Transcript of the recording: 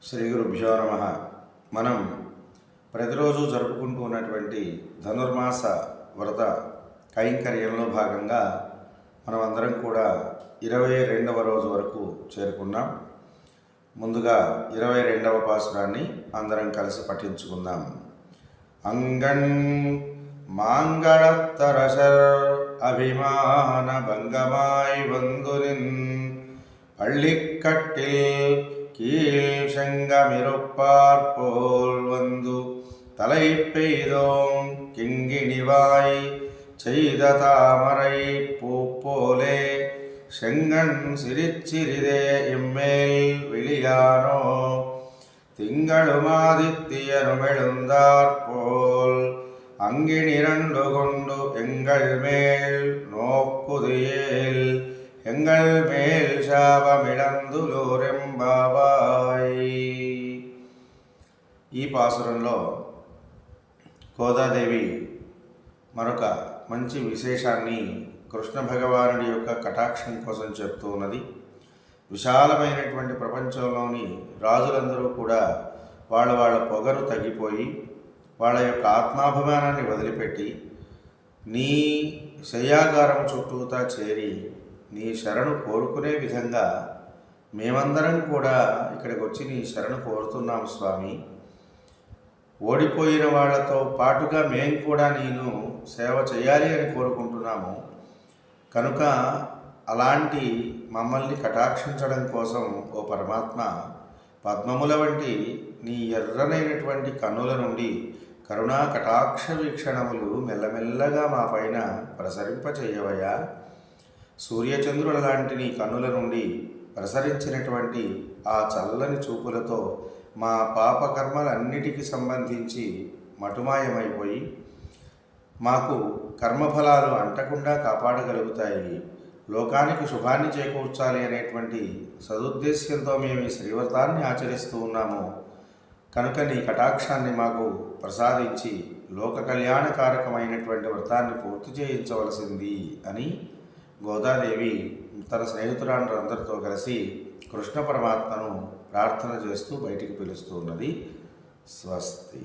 శ్రీ గురుభ్యో నమః. మనం ప్రతిరోజు జరుపుకుంటూ ఉన్నటువంటి ధనుర్మాస వ్రత కైంకర్యంలో భాగంగా మనం అందరం కూడా 22వ రోజు వరకు చేరుకున్నాం. ముందుగా 22వ పాసురాన్ని అందరం కలిసి పఠించుకుందాం. అంగన్ మాంగళత్తరసర్ అభిమాన భంగమాయ్ వందునిన్ பள்ளிக்கட்டில் கீழ் செங்கமிருப்பார் போல் வந்து தலை பெய்தோம் கிங்கிணிவாய் செய்த தாமரை பூப்போலே செங்கன் சிரிச்சிறிதே இம்மேல் விழியானோ திங்களுமாதித்தியனுமெழுந்தாற் போல் அங்கினிரண்டு கொண்டு எங்கள் மேல் நோக்குதியேல் ఎంగల్ మేల్ శాపమిళందులోరెంబావాయ్. ఈ పాసురంలో గోదాదేవి మరొక మంచి విశేషాన్ని కృష్ణ భగవానుడి యొక్క కటాక్షం కోసం చెప్తూ ఉన్నది. విశాలమైనటువంటి ప్రపంచంలోని రాజులందరూ కూడా వాళ్ళ పొగరు తగ్గిపోయి వాళ్ళ యొక్క ఆత్మాభిమానాన్ని వదిలిపెట్టి నీ శయ్యాగారం చుట్టూతా చేరి నీ శరణు కోరుకునే విధంగా మేమందరం కూడా ఇక్కడికి వచ్చి నీ శరణు కోరుతున్నాం స్వామి. ఓడిపోయిన వాళ్లతో పాటుగా మేము కూడా నేను సేవ చేయాలి అని కోరుకుంటున్నాము. కనుక అలాంటి మమ్మల్ని కటాక్షించడం కోసం ఓ పరమాత్మ పద్మముల వంటి నీ ఎర్రనైనటువంటి కన్నుల నుండి కరుణా కటాక్ష వీక్షణములు మెల్లమెల్లగా మా పైన ప్రసరింపచేయవయ్యా. సూర్యచంద్రుల లాంటి నీ కన్నుల నుండి ప్రసరించినటువంటి ఆ చల్లని చూపులతో మా పాపకర్మలన్నిటికీ సంబంధించి మటుమాయమైపోయి మాకు కర్మఫలాలు అంటకుండా కాపాడగలుగుతాయి. లోకానికి శుభాన్ని చేకూర్చాలి అనేటువంటి సదుద్దేశ్యంతో మేము ఈ శ్రీవ్రతాన్ని ఆచరిస్తూ ఉన్నాము. కనుక నీ కటాక్షాన్ని మాకు ప్రసాదించి లోక కళ్యాణకారకమైనటువంటి వ్రతాన్ని పూర్తి చేయించవలసింది అని గోదాదేవి తన స్నేహితురాండ్రందరితో కలిసి కృష్ణ పరమాత్మను ప్రార్థన చేస్తూ బయటికి పిలుస్తూ ఉన్నది. స్వస్తి.